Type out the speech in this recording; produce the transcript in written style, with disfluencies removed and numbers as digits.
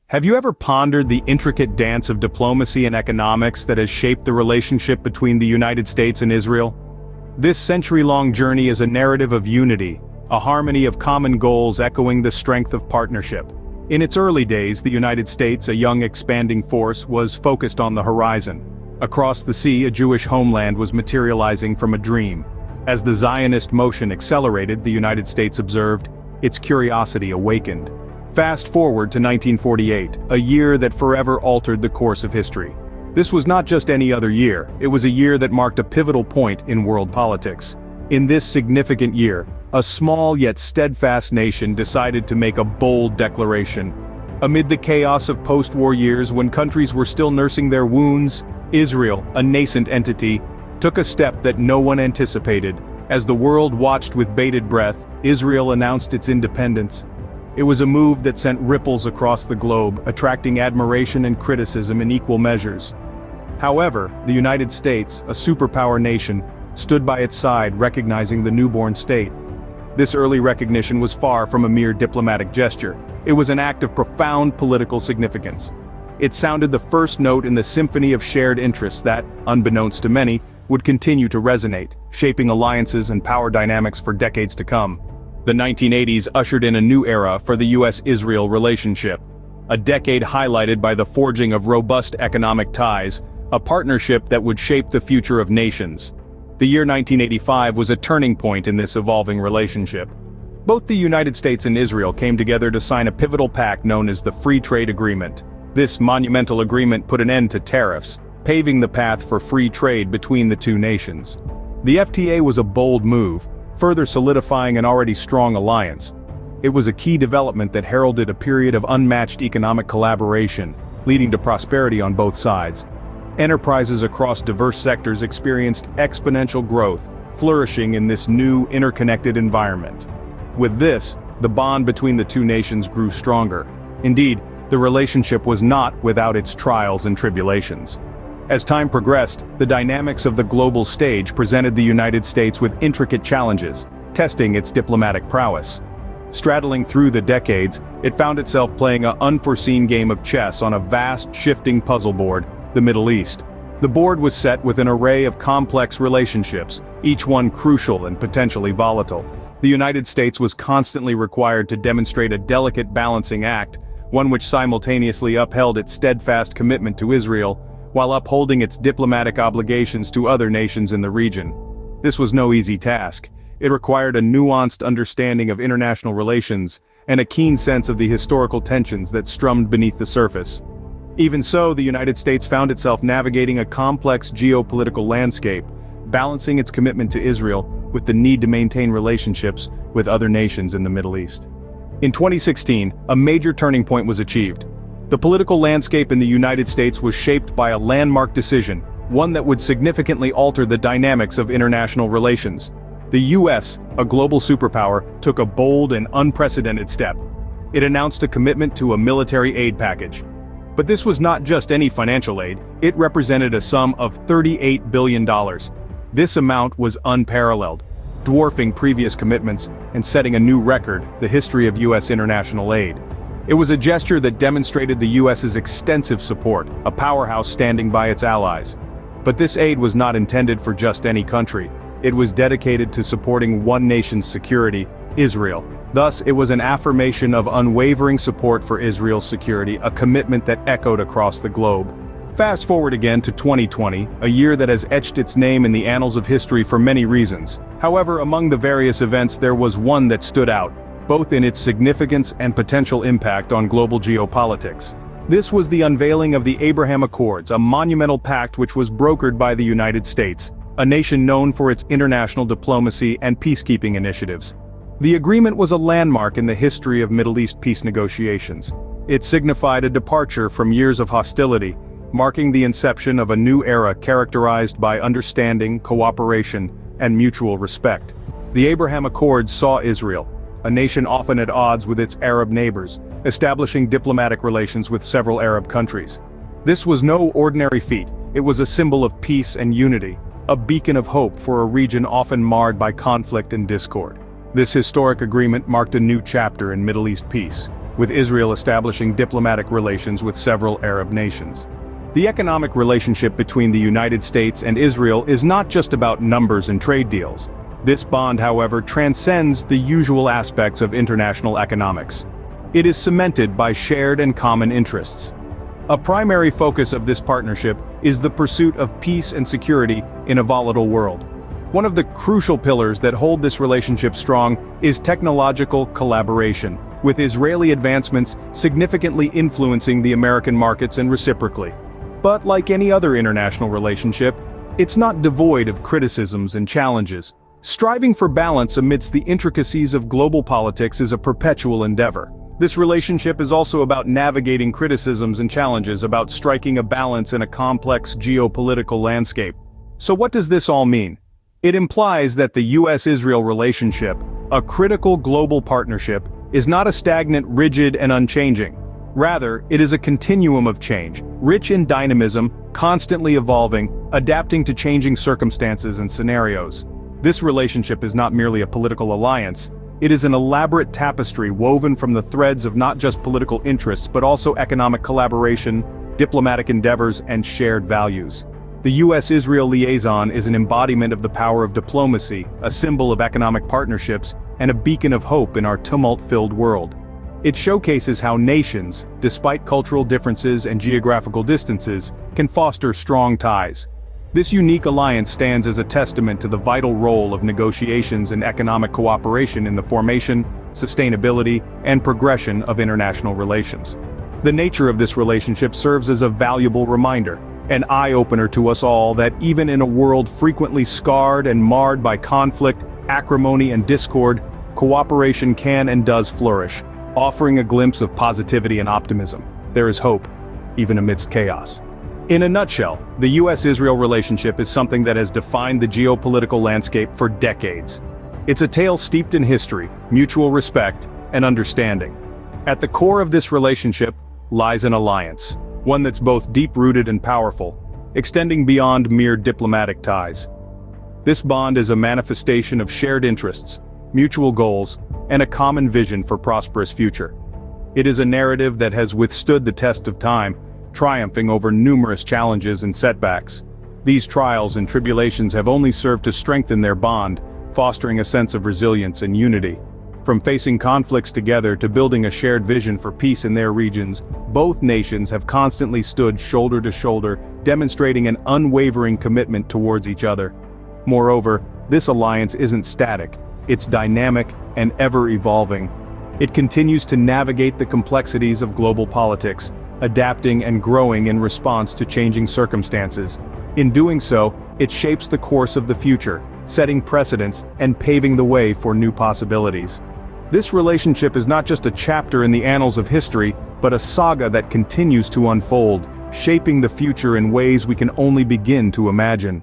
Have you ever pondered the intricate dance of diplomacy and economics that has shaped the relationship between the United States and Israel? This century-long journey is a narrative of unity, a harmony of common goals echoing the strength of partnership. In its early days, the United States, a young expanding force, was focused on the horizon. Across the sea, a Jewish homeland was materializing from a dream. As the Zionist motion accelerated, the United States observed, its curiosity awakened. Fast forward to 1948, a year that forever altered the course of history. This was not just any other year, it was a year that marked a pivotal point in world politics. In this significant year, a small yet steadfast nation decided to make a bold declaration. Amid the chaos of post-war years when countries were still nursing their wounds, Israel, a nascent entity, took a step that no one anticipated. As the world watched with bated breath, Israel announced its independence. It was a move that sent ripples across the globe, attracting admiration and criticism in equal measures. However, the United States, a superpower nation, stood by its side recognizing the newborn state. This early recognition was far from a mere diplomatic gesture. It was an act of profound political significance. It sounded the first note in the symphony of shared interests that, unbeknownst to many, would continue to resonate, shaping alliances and power dynamics for decades to come. The 1980s ushered in a new era for the US-Israel relationship. A decade highlighted by the forging of robust economic ties, a partnership that would shape the future of nations. The year 1985 was a turning point in this evolving relationship. Both the United States and Israel came together to sign a pivotal pact known as the Free Trade Agreement. This monumental agreement put an end to tariffs, paving the path for free trade between the two nations. The FTA was a bold move, further solidifying an already strong alliance. It was a key development that heralded a period of unmatched economic collaboration, leading to prosperity on both sides. Enterprises across diverse sectors experienced exponential growth, flourishing in this new, interconnected environment. With this, the bond between the two nations grew stronger. Indeed, the relationship was not without its trials and tribulations. As time progressed, the dynamics of the global stage presented the United States with intricate challenges, testing its diplomatic prowess. Straddling through the decades, it found itself playing an unforeseen game of chess on a vast, shifting puzzle board, the Middle East. The board was set with an array of complex relationships, each one crucial and potentially volatile. The United States was constantly required to demonstrate a delicate balancing act, one which simultaneously upheld its steadfast commitment to Israel, while upholding its diplomatic obligations to other nations in the region. This was no easy task. It required a nuanced understanding of international relations, and a keen sense of the historical tensions that strummed beneath the surface. Even so, the United States found itself navigating a complex geopolitical landscape, balancing its commitment to Israel with the need to maintain relationships with other nations in the Middle East. In 2016, a major turning point was achieved. The political landscape in the United States was shaped by a landmark decision, one that would significantly alter the dynamics of international relations. The US, a global superpower, took a bold and unprecedented step. It announced a commitment to a military aid package. But this was not just any financial aid, it represented a sum of $38 billion. This amount was unparalleled, dwarfing previous commitments and setting a new record, the history of US international aid. It was a gesture that demonstrated the US's extensive support, a powerhouse standing by its allies. But this aid was not intended for just any country. It was dedicated to supporting one nation's security, Israel. Thus, it was an affirmation of unwavering support for Israel's security, a commitment that echoed across the globe. Fast forward again to 2020, a year that has etched its name in the annals of history for many reasons. However, among the various events there was one that stood out, both in its significance and potential impact on global geopolitics. This was the unveiling of the Abraham Accords, a monumental pact which was brokered by the United States, a nation known for its international diplomacy and peacekeeping initiatives. The agreement was a landmark in the history of Middle East peace negotiations. It signified a departure from years of hostility, marking the inception of a new era characterized by understanding, cooperation, and mutual respect. The Abraham Accords saw Israel, a nation often at odds with its Arab neighbors, establishing diplomatic relations with several Arab countries. This was no ordinary feat, it was a symbol of peace and unity, a beacon of hope for a region often marred by conflict and discord. This historic agreement marked a new chapter in Middle East peace. with Israel establishing diplomatic relations with several Arab nations. The economic relationship between the United States and Israel is not just about numbers and trade deals. This bond, however, transcends the usual aspects of international economics. It is cemented by shared and common interests. A primary focus of this partnership is the pursuit of peace and security in a volatile world. One of the crucial pillars that hold this relationship strong is technological collaboration, with Israeli advancements significantly influencing the American markets and reciprocally. But like any other international relationship, it's not devoid of criticisms and challenges. Striving for balance amidst the intricacies of global politics is a perpetual endeavor. This relationship is also about navigating criticisms and challenges, about striking a balance in a complex geopolitical landscape. So what does this all mean? It implies that the US-Israel relationship, a critical global partnership, is not a stagnant, rigid, and unchanging. Rather, it is a continuum of change, rich in dynamism, constantly evolving, adapting to changing circumstances and scenarios. This relationship is not merely a political alliance. It is an elaborate tapestry woven from the threads of not just political interests but also economic collaboration, diplomatic endeavors, and shared values. The US-Israel liaison is an embodiment of the power of diplomacy, a symbol of economic partnerships, and a beacon of hope in our tumult-filled world. It showcases how nations, despite cultural differences and geographical distances, can foster strong ties. This unique alliance stands as a testament to the vital role of negotiations and economic cooperation in the formation, sustainability, and progression of international relations. The nature of this relationship serves as a valuable reminder, an eye-opener to us all that even in a world frequently scarred and marred by conflict, acrimony, and discord, cooperation can and does flourish, offering a glimpse of positivity and optimism. There is hope, even amidst chaos. In a nutshell, the US-Israel relationship is something that has defined the geopolitical landscape for decades. It's a tale steeped in history, mutual respect, and understanding. At the core of this relationship lies an alliance, one that's both deep-rooted and powerful, extending beyond mere diplomatic ties. This bond is a manifestation of shared interests, mutual goals, and a common vision for a prosperous future. It is a narrative that has withstood the test of time, triumphing over numerous challenges and setbacks. These trials and tribulations have only served to strengthen their bond, fostering a sense of resilience and unity. From facing conflicts together to building a shared vision for peace in their regions, both nations have constantly stood shoulder to shoulder, demonstrating an unwavering commitment towards each other. Moreover, this alliance isn't static, it's dynamic and ever-evolving. It continues to navigate the complexities of global politics, adapting and growing in response to changing circumstances. In doing so, it shapes the course of the future, setting precedents and paving the way for new possibilities. This relationship is not just a chapter in the annals of history, but a saga that continues to unfold, shaping the future in ways we can only begin to imagine.